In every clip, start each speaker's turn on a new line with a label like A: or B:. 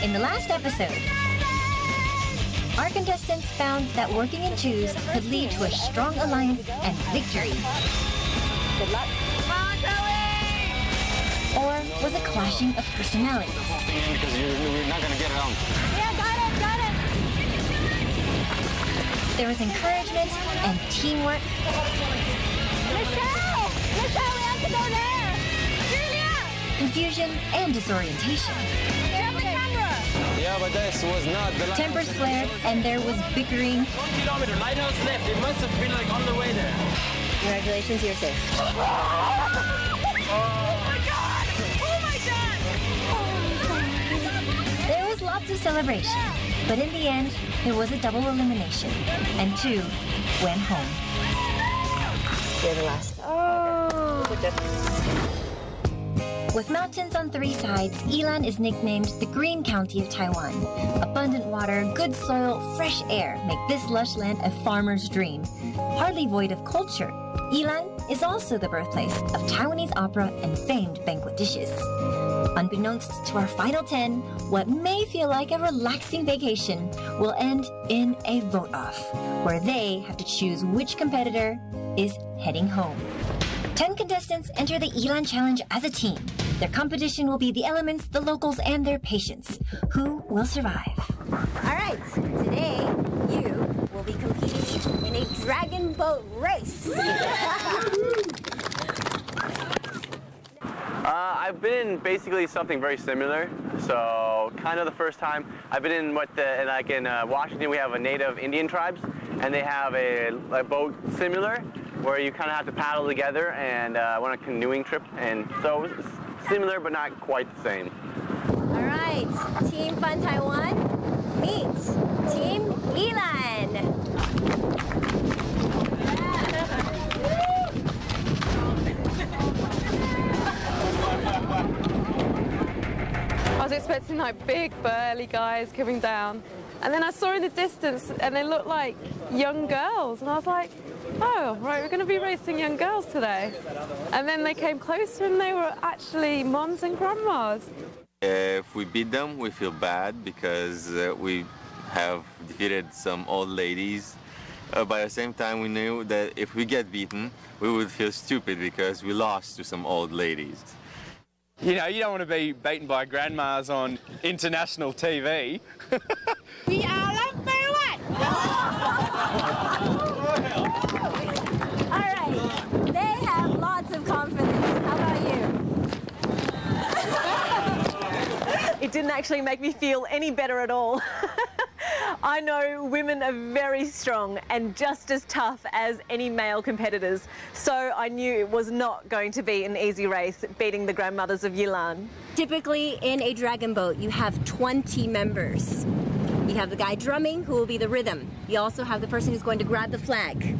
A: In the last episode, our contestants found that working in twos could lead to a strong alliance and victory.
B: Good luck. Come on, Zoe!
A: Or was it clashing of personalities?
C: Because you're not going to get it on.
B: Yeah, got it.
A: There was encouragement and teamwork.
B: Michelle, we have to go there. Julia!
A: Confusion and disorientation.
C: Yeah, but this was not the
A: Tempers flared and there was bickering.
D: 1 kilometer, lighthouse left. It must have been like on the way there.
B: Congratulations, you're safe.
D: Oh my god!
A: There was lots of celebration, but in the end, there was a double elimination, and 2 went home.
B: You're the last.
A: With mountains on 3 sides, Yilan is nicknamed the Green County of Taiwan. Abundant water, good soil, fresh air make this lush land a farmer's dream. Hardly void of culture, Yilan is also the birthplace of Taiwanese opera and famed banquet dishes. Unbeknownst to our final 10, what may feel like a relaxing vacation will end in a vote-off, where they have to choose which competitor is heading home. 10 contestants enter the Yilan Challenge as a team. Their competition will be the elements, the locals, and their patience. Who will survive?
B: All right, today you will be competing in a dragon boat race.
E: I've been in basically something very similar. So kind of the first time I've been in in Washington, we have a native Indian tribes, and they have a boat similar where you kind of have to paddle together and on a canoeing trip, and so it's similar but not quite the same.
B: All right, Team Fun Taiwan, meet Team Yilan.
F: I was expecting like big burly guys coming down, and then I saw in the distance and they looked like young girls, and I was like, oh right, we're going to be racing young girls today. And then they came closer and they were actually moms and grandmas.
G: If we beat them, we feel bad because we have defeated some old ladies. But at the same time, we knew that if we get beaten, we would feel stupid because we lost to some old ladies.
H: You know, you don't want to be beaten by grandmas on international TV.
B: We are number 1! All right, they have lots of confidence. How about you?
I: It didn't actually make me feel any better at all. I know women are very strong and just as tough as any male competitors, so I knew it was not going to be an easy race beating the grandmothers of Yilan.
B: Typically in a dragon boat, you have 20 members. You have the guy drumming, who will be the rhythm. You also have the person who's going to grab the flag.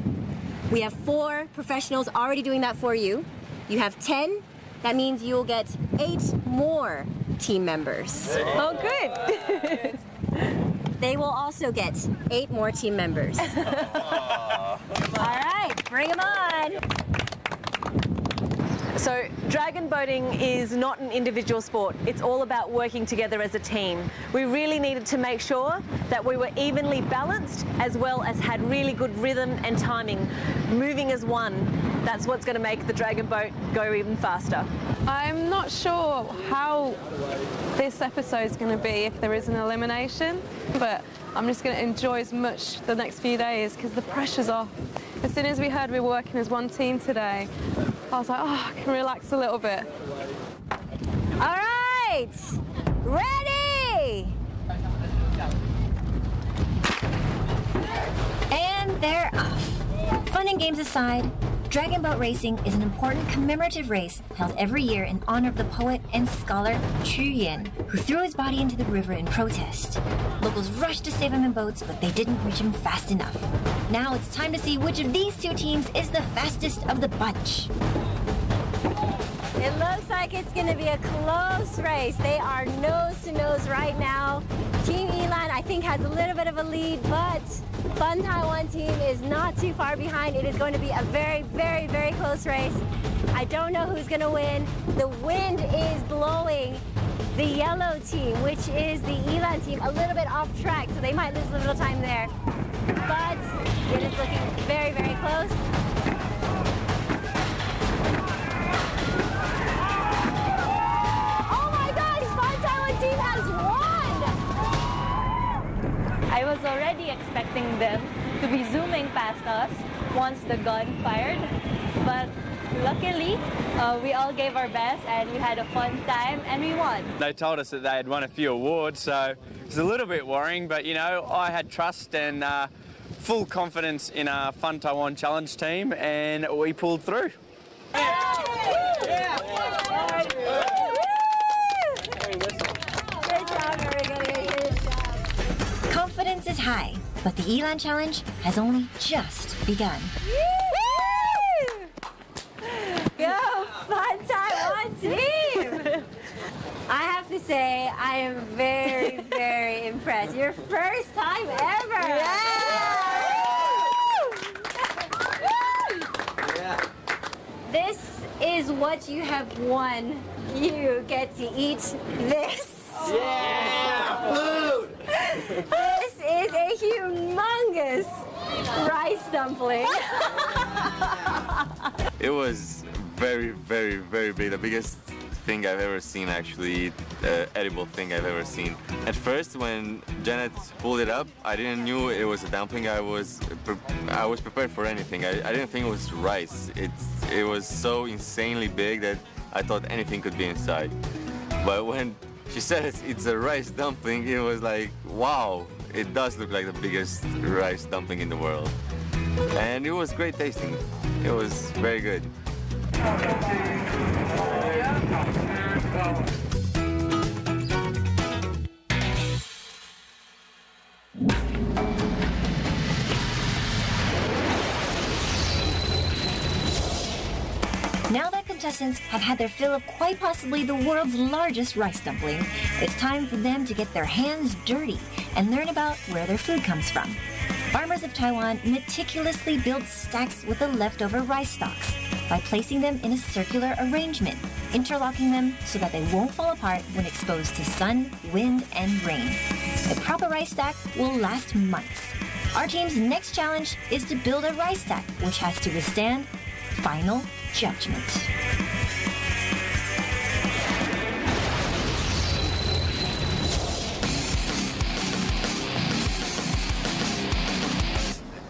B: We have 4 professionals already doing that for you. You have 10. That means you'll get 8 more team members.
I: Oh, good.
B: They will also get 8 more team members. All right, bring them on.
I: So dragon boating is not an individual sport. It's all about working together as a team. We really needed to make sure that we were evenly balanced as well as had really good rhythm and timing, moving as one. That's what's going to make the dragon boat go even faster.
F: I'm not sure how this episode is going to be if there is an elimination, but I'm just going to enjoy as much the next few days because the pressure's off. As soon as we heard we were working as one team today, I was like, oh, I can relax a little bit.
B: All right, ready?
A: And they're off. Fun and games aside, Dragon Boat Racing is an important commemorative race held every year in honor of the poet and scholar Chu Yan, who threw his body into the river in protest. Locals rushed to save him in boats, but they didn't reach him fast enough. Now it's time to see which of these 2 teams is the fastest of the bunch.
B: It looks like it's going to be a close race. They are nose to nose right now. Team Yilan, I think, has a little bit of a lead, but Fun Taiwan team is not too far behind. It is going to be a very, very, very close race. I don't know who's going to win. The wind is blowing the yellow team, which is the Yilan Taiwan team a little bit off track, so they might lose a little time there. But it is looking very, very close. Oh my gosh, Fun Taiwan team has won!
J: I was already expecting them to be zooming past us once the gun fired, but luckily we all gave our best and we had a fun time and we won.
H: They told us that they had won a few awards, so it's a little bit worrying, but you know, I had trust and full confidence in our Fun Taiwan Challenge team, and we pulled through.
A: Confidence is high, but the Elan Challenge has only just begun.
B: Go Fun Taiwan team! I have to say, I am very, very impressed. Your first time ever! This is what you have won. You get to eat this.
C: Yeah! Food!
B: This is a humongous rice dumpling.
G: It was very, very, very big. The biggest thing I've ever seen, actually, edible thing I've ever seen. At first, when Janet pulled it up, I didn't knew it was a dumpling. I was prepared for anything. I didn't think it was rice. It was so insanely big that I thought anything could be inside. But when she said it's a rice dumpling, it was like, wow, it does look like the biggest rice dumpling in the world. And it was great tasting. It was very good.
A: Now that contestants have had their fill of quite possibly the world's largest rice dumpling, it's time for them to get their hands dirty and learn about where their food comes from. Farmers of Taiwan meticulously build stacks with the leftover rice stalks by placing them in a circular arrangement, interlocking them so that they won't fall apart when exposed to sun, wind, and rain. A proper rice stack will last months. Our team's next challenge is to build a rice stack which has to withstand final judgment.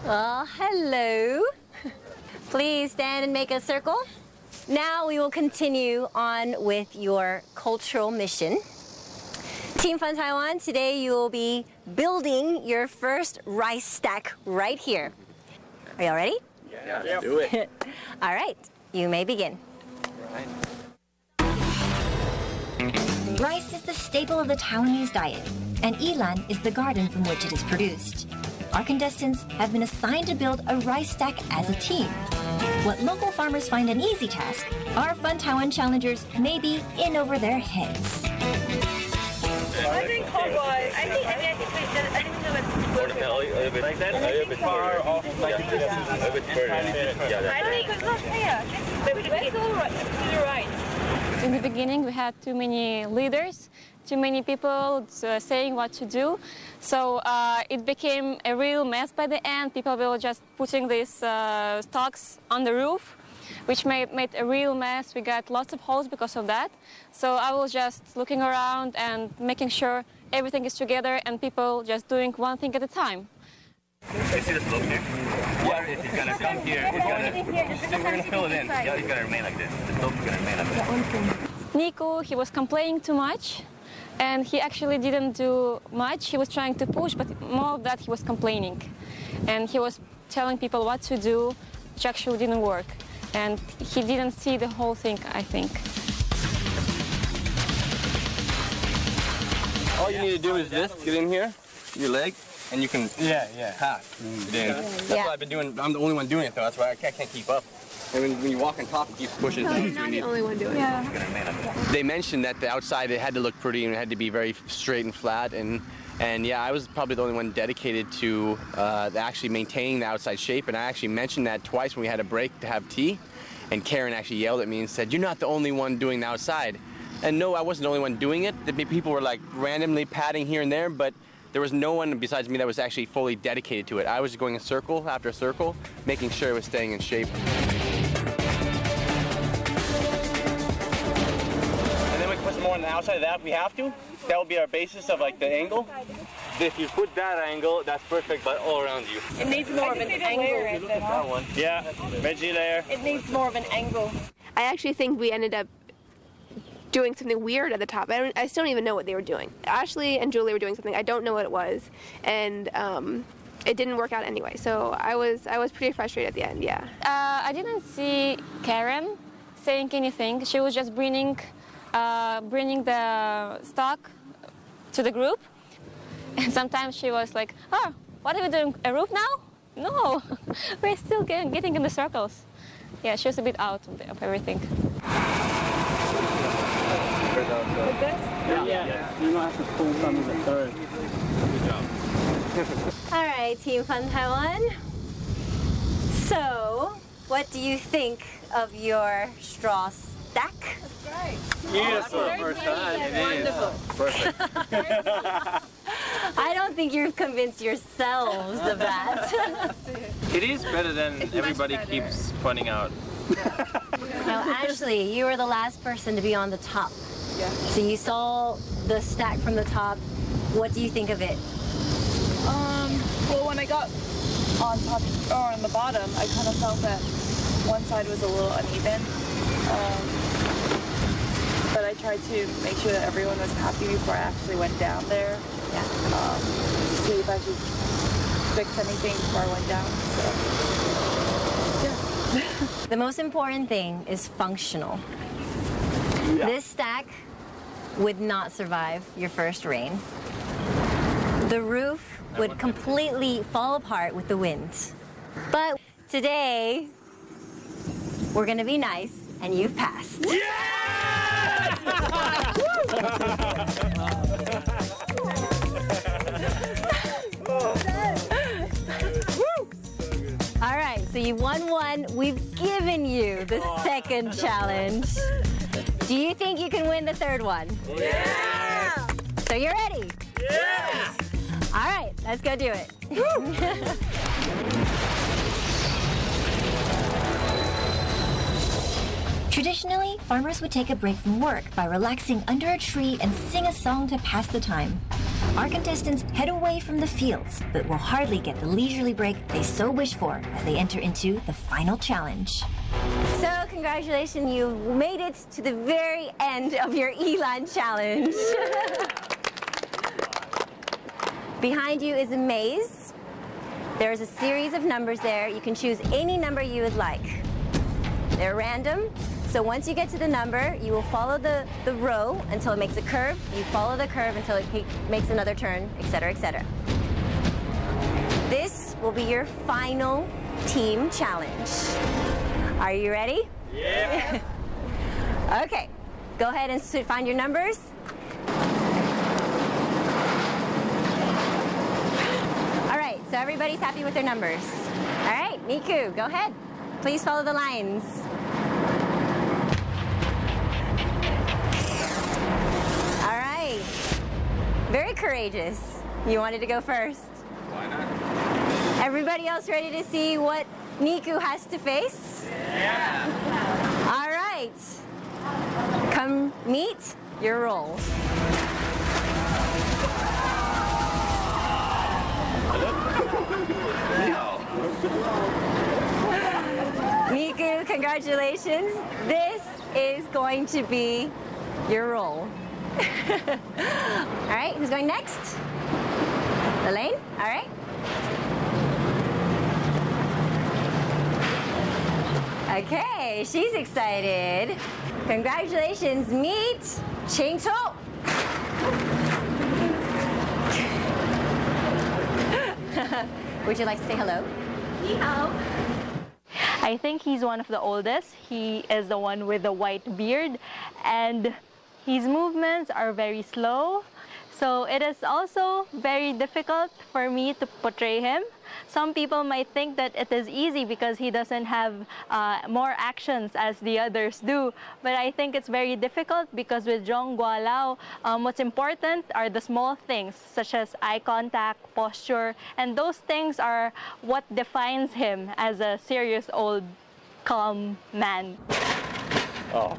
B: Well, hello. Please stand and make a circle. Now we will continue on with your cultural mission. Team Fun Taiwan, today you will be building your first rice stack right here. Are y'all ready?
C: Yeah, do it.
B: All right, you may begin.
A: Rice is the staple of the Taiwanese diet, and Elan is the garden from which it is produced. Our contestants have been assigned to build a rice stack as a team. What local farmers find an easy task, our Fun Taiwan challengers may be in over their heads.
D: I think hot-wise, I think the belly, a little bit like that, a little bit far off, like this, a little bit further. I think it's not fair. Let's go to the right.
J: In the beginning, we had too many leaders, too many people saying what to do. So it became a real mess by the end. People were just putting these stalks on the roof, which made a real mess. We got lots of holes because of that. So I was just looking around and making sure everything is together and people just doing one thing at a time.
E: You see the slope here? Water is gonna come here. We're gonna fill it in. Yeah, it's gonna remain like this. The slope is gonna remain like this.
J: Nico, he was complaining too much, and he actually didn't do much. He was trying to push, but more of that he was complaining. And he was telling people what to do, which actually didn't work. And he didn't see the whole thing, I think.
C: All you need to do is this, get in here, your leg, and you can hack. That's what I've been doing. I'm the only one doing it, though. That's why I can't keep up. And when you walk on top, it keeps pushing.
F: No, you're not the only one doing it.
E: They mentioned that the outside, it had to look pretty and it had to be very straight and flat. And yeah, I was probably the only one dedicated to actually maintaining the outside shape. And I actually mentioned that twice when we had a break to have tea. And Karen actually yelled at me and said, "You're not the only one doing the outside."
C: And no, I wasn't the only one doing it. People were like randomly padding here and there, but there was no one besides me that was actually fully dedicated to it. I was going a circle after a circle, making sure it was staying in shape. And then we can put some more on the outside of that if we have to. That will be our basis of like the angle. If you put that angle, that's perfect, but all around you.
I: It needs more of an angle.
C: Look at that one. Yeah, veggie layer.
I: It needs more of an angle.
K: I actually think we ended up doing something weird at the top. I still don't even know what they were doing. Ashley and Julie were doing something. I don't know what it was, and it didn't work out anyway. So I was pretty frustrated at the end. Yeah.
J: I didn't see Karen saying anything. She was just bringing the stock to the group, and sometimes she was like, "Oh, what are we doing? A rope now? No, we're still getting in the circles." Yeah, she was a bit out of everything.
I: Like this?
L: Yeah. You might have to pull some of it through.
C: Good job.
B: All right, Team Fun Taiwan. So, what do you think of your straw stack?
I: That's great.
C: Beautiful.
I: First time. Wonderful.
C: Perfect.
B: I don't think you've convinced yourselves of that.
H: It is better than everybody keeps pointing out.
B: Now, Ashley, you were the last person to be on the top.
F: Yeah.
B: So you saw the stack from the top. What do you think of it?
F: Well, when I got on top or on the bottom, I kind of felt that one side was a little uneven. But I tried to make sure that everyone was happy before I actually went down there.
B: Yeah.
F: To see if I could fix anything before I went down. So, yeah.
B: The most important thing is functional.
C: Yeah.
B: This stack would not survive your first rain. The roof would completely fall apart with the wind. But today, we're gonna be nice, and you've passed. All right, so you won one. We've given you the second challenge. Do you think you can win the third one?
I: Yeah!
B: So you're ready?
I: Yeah!
B: All right, let's go do it.
A: Traditionally, farmers would take a break from work by relaxing under a tree and sing a song to pass the time. Our contestants head away from the fields, but will hardly get the leisurely break they so wish for as they enter into the final challenge.
B: So congratulations, you made it to the very end of your Elan challenge. Behind you is a maze. There's a series of numbers there. You can choose any number you would like. They're random. So once you get to the number, you will follow the row until it makes a curve. You follow the curve until it makes another turn, etc., etc. This will be your final team challenge. Are you ready?
I: Yeah.
B: Okay, go ahead and find your numbers. All right, so everybody's happy with their numbers. All right, Miku, go ahead. Please follow the lines. All right, very courageous. You wanted to go first.
C: Why not?
B: Everybody else ready to see what Niku has to face?
I: Yeah.
B: All right. Come meet your roll. Niku, congratulations. This is going to be your roll. All right, who's going next? Elaine? All right. Okay, she's excited. Congratulations, meet Ching-To. Would you like to say hello?
M: Ni hao. I think he's one of the oldest. He is the one with the white beard, and his movements are very slow. So it is also very difficult for me to portray him. Some people might think that it is easy because he doesn't have more actions as the others do. But I think it's very difficult because with Zhong Gualao, what's important are the small things such as eye contact, posture, and those things are what defines him as a serious old calm man.
E: Oh.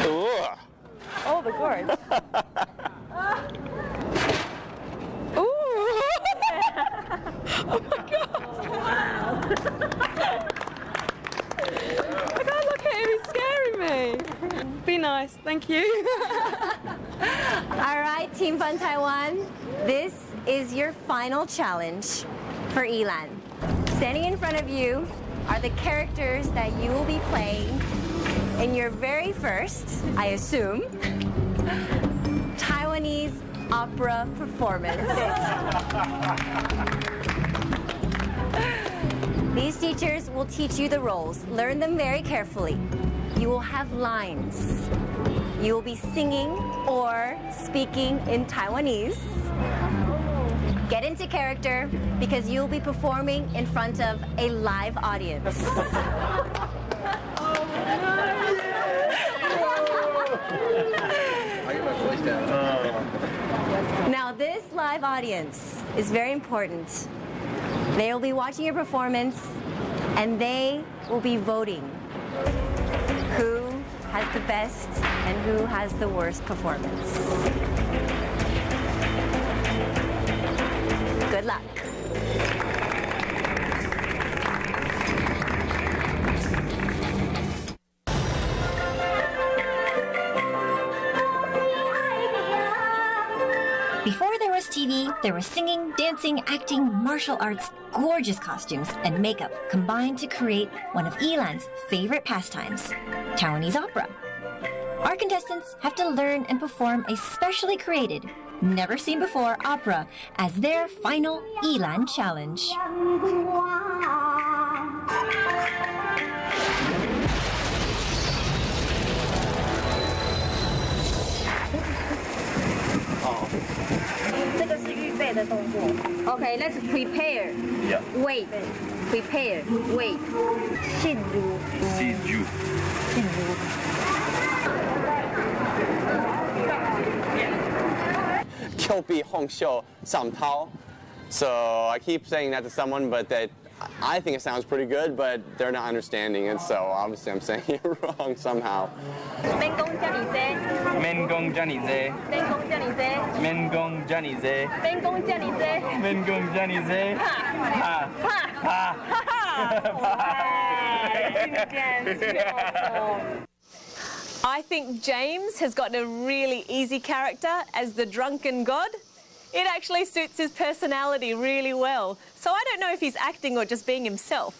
E: Ooh.
F: Oh, the gorge. Ooh! Oh my God! Wow! I can't look at him, he's scaring me. Be nice, thank you.
B: All right, Team Fun Taiwan, this is your final challenge for Elan. Standing in front of you are the characters that you will be playing in your very first, I assume, Taiwanese opera performance. These teachers will teach you the roles. Learn them very carefully. You will have lines. You will be singing or speaking in Taiwanese. Get into character because you'll be performing in front of a live audience. Now this live audience is very important. They will be watching your performance and they will be voting who has the best and who has the worst performance. Good luck.
A: Before there was TV, there was singing, dancing, acting, martial arts, gorgeous costumes, and makeup combined to create one of Elan's favorite pastimes, Taiwanese opera. Our contestants have to learn and perform a specially created, never-seen-before opera as their final Elan challenge.
B: Okay, let's prepare.
C: Yeah.
B: Wait. Prepare. Wait.
C: 记住。 Kyopi Hongsho Samtao. So I keep saying that to someone, but I think it sounds pretty good, but they're not understanding it, so obviously I'm saying it wrong somehow.
L: Mengong Johnny Z. Mengong Johnny Z. Mengong Johnny Z.
I: I think James has got a really easy character as the drunken god. It actually suits his personality really well. So I don't know if he's acting or just being himself.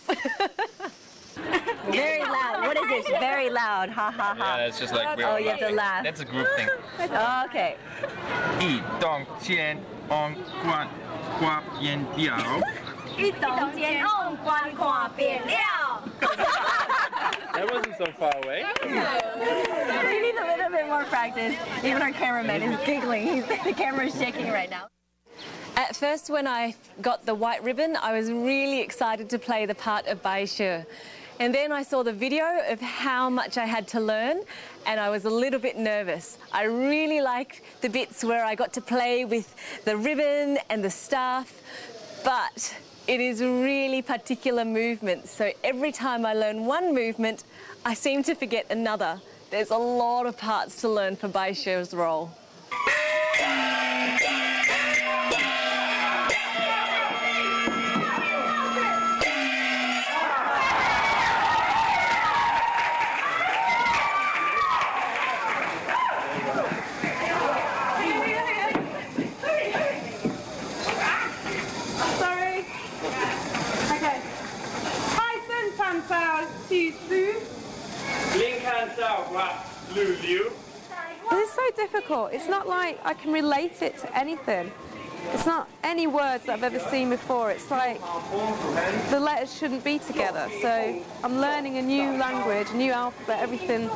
B: Very loud. What is this? Very loud. Ha ha ha.
N: Yeah, it's just like we're
B: oh,
N: all
B: you have to laugh.
N: That's a group thing.
B: Okay.
L: 一动前往观观变调。
B: 一动前往观看变了。
N: That wasn't so far away.
B: We need a little bit more practice. Even our cameraman is giggling. The camera is shaking right now.
I: At first, when I got the white ribbon, I was really excited to play the part of Bai Shi. And then I saw the video of how much I had to learn, and I was a little bit nervous. I really liked the bits where I got to play with the ribbon and the staff, but it is really particular movements. So every time I learn one movement, I seem to forget another. There's a lot of parts to learn for Bai Shi's role.
F: This is so difficult. It's not like I can relate it to anything. It's not any words that I've ever seen before. It's like the letters shouldn't be together. So I'm learning a new language, a new alphabet, everything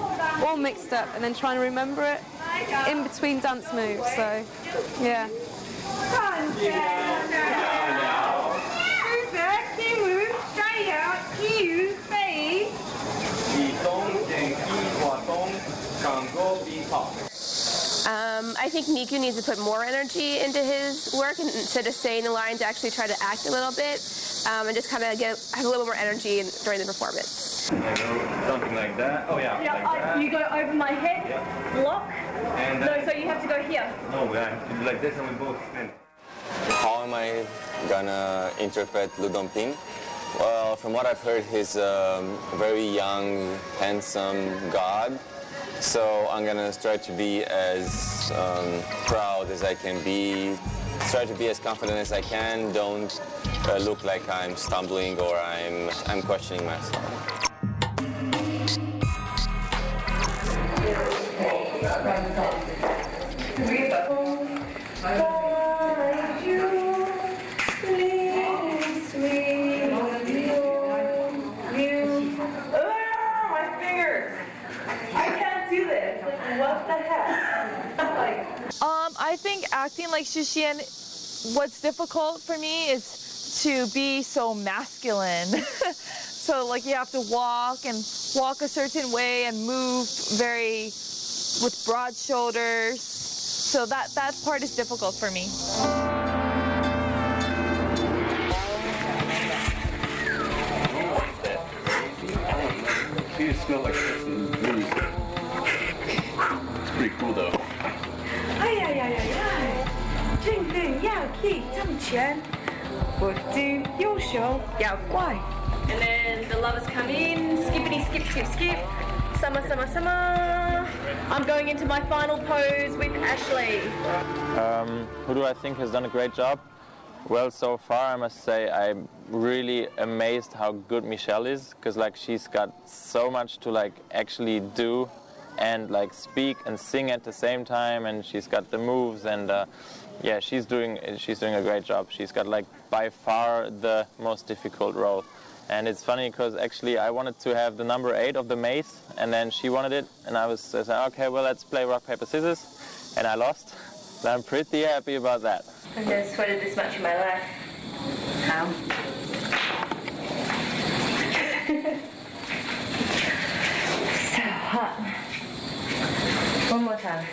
F: all mixed up, and then trying to remember it. in between dance moves, so yeah.
K: I think Miku needs to put more energy into his work, and instead of staying in the line, to actually try to act a little bit, and just kind of have a little more energy during the performance.
N: Something like that. Oh yeah.
D: Yeah,
N: like that.
D: you go over my head, block.
N: And
D: no, so you have to go here.
N: No, we have to do like this and we both spin.
G: How am I gonna interpret Lu Dongping? Well, from what I've heard, he's a very young, handsome god. So I'm gonna try to be as proud as I can be, try to be as confident as I can. Don't look like I'm stumbling or I'm questioning myself.
O: I think acting like Xu Xian, what's difficult for me is to be so masculine. So like you have to walk a certain way and move with broad shoulders. So that part is difficult for me.
C: You smell like some booze. It's pretty cool though.
D: And then the lovers come in, skippity skip skip skip, summer summer summer. I'm going into my final pose with Ashley.
N: Who do I think has done a great job? Well, so far I must say I'm really amazed how good Michelle is, because like she's got so much to like actually do and like speak and sing at the same time, and she's got the moves, and yeah, she's doing a great job. She's got like by far the most difficult role. And it's funny because actually I wanted to have the number 8 of the maze, and then she wanted it, and I was saying, okay, well, let's play rock, paper, scissors, and I lost. So I'm pretty happy about that.
D: I've never sweated this much in my life. How? So hot. One more time.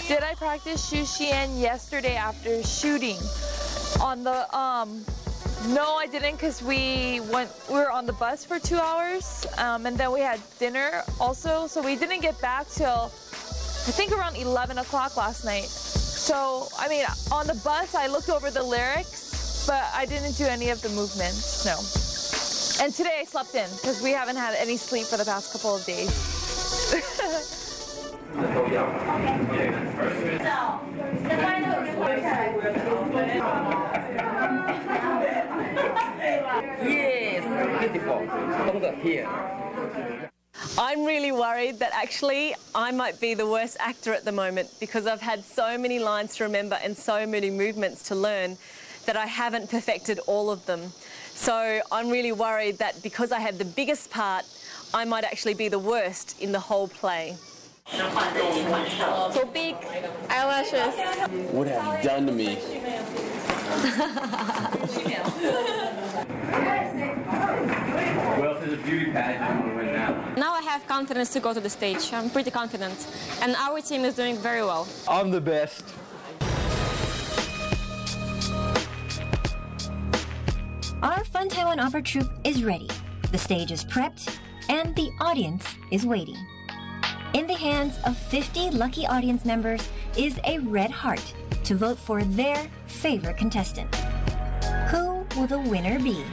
O: Did I practice Xu Xian yesterday after shooting? On the no, I didn't, because we were on the bus for 2 hours, and then we had dinner also, so we didn't get back till I think around 11 o'clock last night. So I mean, on the bus I looked over the lyrics, but I didn't do any of the movements, no. And today I slept in because we haven't had any sleep for the past couple of days.
P: Yes, beautiful. Here.
I: I'm really worried that actually I might be the worst actor at the moment, because I've had so many lines to remember and so many movements to learn that I haven't perfected all of them. So I'm really worried that because I had the biggest part, I might actually be the worst in the whole play.
K: So big eyelashes.
C: What have you done to me?
H: Well, if there's a beauty pageant, we'll win now.
J: Now I have confidence to go to the stage. I'm pretty confident. And our team is doing very well.
H: I'm the best.
A: Our Fun Taiwan Opera Troupe is ready. The stage is prepped, and the audience is waiting. In the hands of 50 lucky audience members is a red heart to vote for their favorite contestant. Who will the winner be?